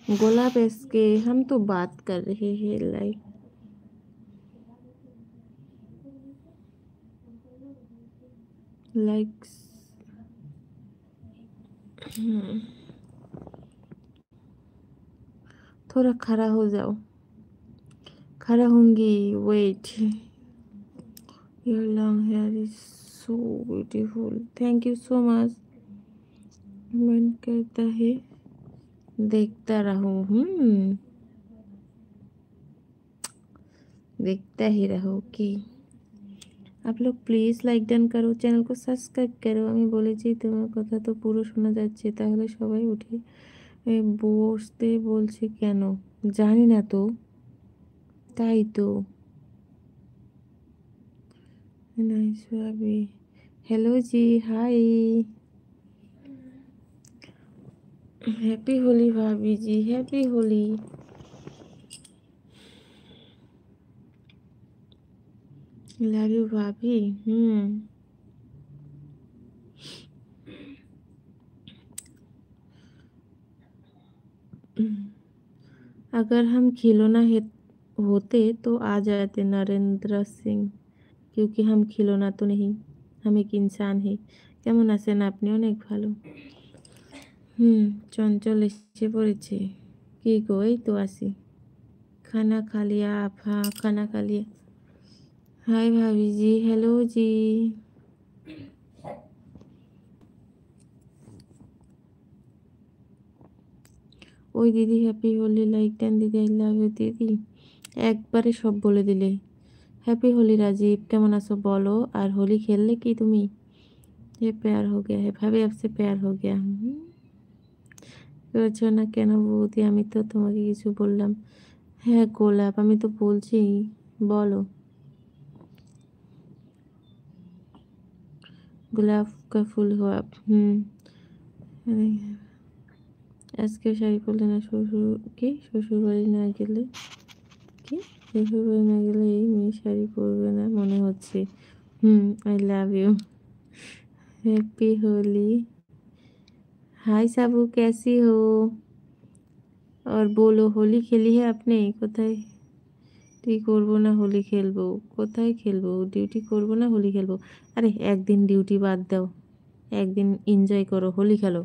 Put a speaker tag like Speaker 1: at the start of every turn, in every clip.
Speaker 1: गुलाब इसके हम तो बात कर रहे हैं लाइक लाइक्स। थोड़ा खड़ा हो जाओ। खड़ा होंगी। Wait. Your long hair is so beautiful. Thank you so much. मन करता है देखता रहूं। देखता ही रहो कि आप लोग প্লিজ লাইক ডান করো, চ্যানেলকে সাবস্ক্রাইব করো। আমি বলেছি তোমার কথা তো পুরো শোনা যাচ্ছে, তাহলে সবাই উঠে বসতে বলছে কেন জানি না তো। তাই তো। নাইস ভাবি। हेलो जी, हाय। हैप्पी होली भाभी जी, हैप्पी होली। लव यू भाभी। अगर हम खिलौना होते तो आ जाते नरेंद्र सिंह, क्योंकि हम खिलौना तो नहीं, हम एक इंसान है। কেমন আছেন আপনি? অনেক ভালো। চঞ্চল এসে পড়েছে। কি গো? এই তো আছি। खाना खा लिया आप? हाँ, खाना खा लिया। हाय भाभी जी, हेलो जी। ওই দিদি হ্যাপি হোলি, লাইক দেন দিদি, আই লাভ ইউ দিদি। একবারে সব বলে দিলে। হ্যাপি হোলি राजीव, কেমন আছো বলো। আর হোলি খেললে কি তুমি? ये प्यार हो गया है भाभी, आपसे प्यार हो गया। করেছো না কেন বৌদি? আমি তো তোমাকে কিছু বললাম? হ্যাঁ গোলাপ, আমি তো বলছি, বলো। গোলাপ का फूल हो आप। আরে, আজকে শাড়ি পরলে না? শ্বশুর কি শ্বশুর বাড়ি না গেলে কি শ্বশুর বাড়ি না গেলে এই মেয়ে শাড়ি পরবে না মনে হচ্ছে। I love you. Happy Holi. Hi Sabu, कैसी हो? और बोलो, होली खेली है आपने? কোথায় ডিউটি করবো না হোলি খেলবো? কোথায় খেলবো? ডিউটি করবো না হোলি খেলবো? আরে একদিন ডিউটি বাদ দাও, একদিন এনজয় করো, হোলি খেলো।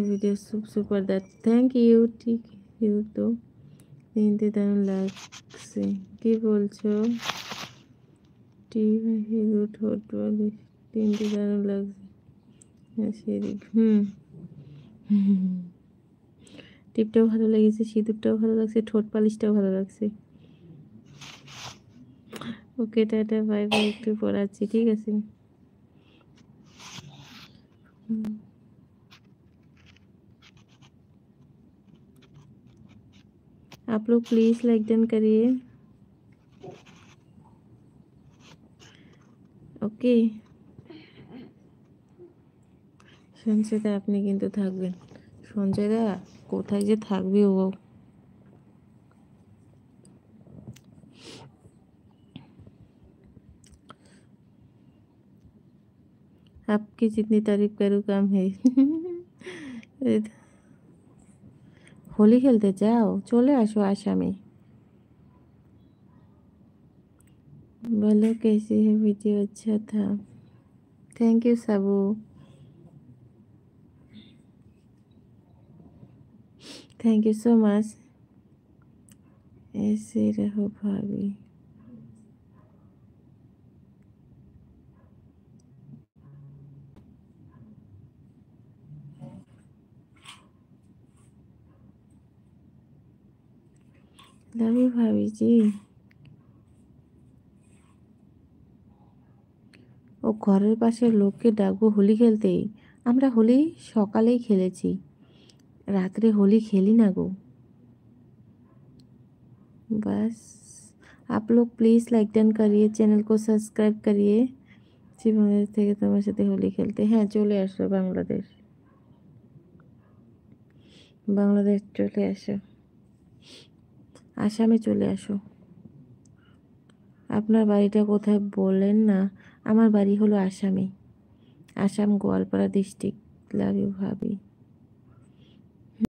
Speaker 1: Video super that, thank you. ঠিক ইউ তো তিনটে দারুণ লাগছে। কি বলছো? টিভি হিরো ঠোঁট বলে তিনটে দারুণ লাগছে। হ্যাঁ সেরি। টিপটাও ভালো লেগেছে, সিঁদুরটাও ভালো লাগছে, ঠোঁট পালিশটাও ভালো লাগছে। ওকে টাটা, বাই বাই। একটু পড়াচ্ছি, ঠিক আছে। आप लोग प्लीज लाइक डन करिए। ওকে। সঞ্জয়দা আপনি কিন্তু থাকবেন। সঞ্জয়দা কোথায় যে থাকবে ও। आपकी जितनी तारीफ करूँ कम है। হোলি খেলতে যাও, চলে আসো আসামে। बोलो कैसी है वीडियो? अच्छा था। Thank you Sabu. Thank you so much. ऐसे रहो भाभी। लव यू भाभी जी। ও ঘরের পাশের লোককে ডাকবো হোলি খেলতে? আমরা হোলি সকালেই খেলেছি, রাত্রে হোলি খেলি না গো। बस आप लोग प्लीज़ लाइक डन करिए, चैनल को सब्सक्राइब करिए। জীবনের থেকে তোমার সাথে হোলি খেলতে। হ্যাঁ চলে আসো বাংলাদেশ, বাংলাদেশ চলে আসো, আসামে চলে আসো। আপনার বাড়িটা কোথায় বলেন না? আমার বাড়ি হলো আসামে, Assam Goalpara district. Love you ভাবি।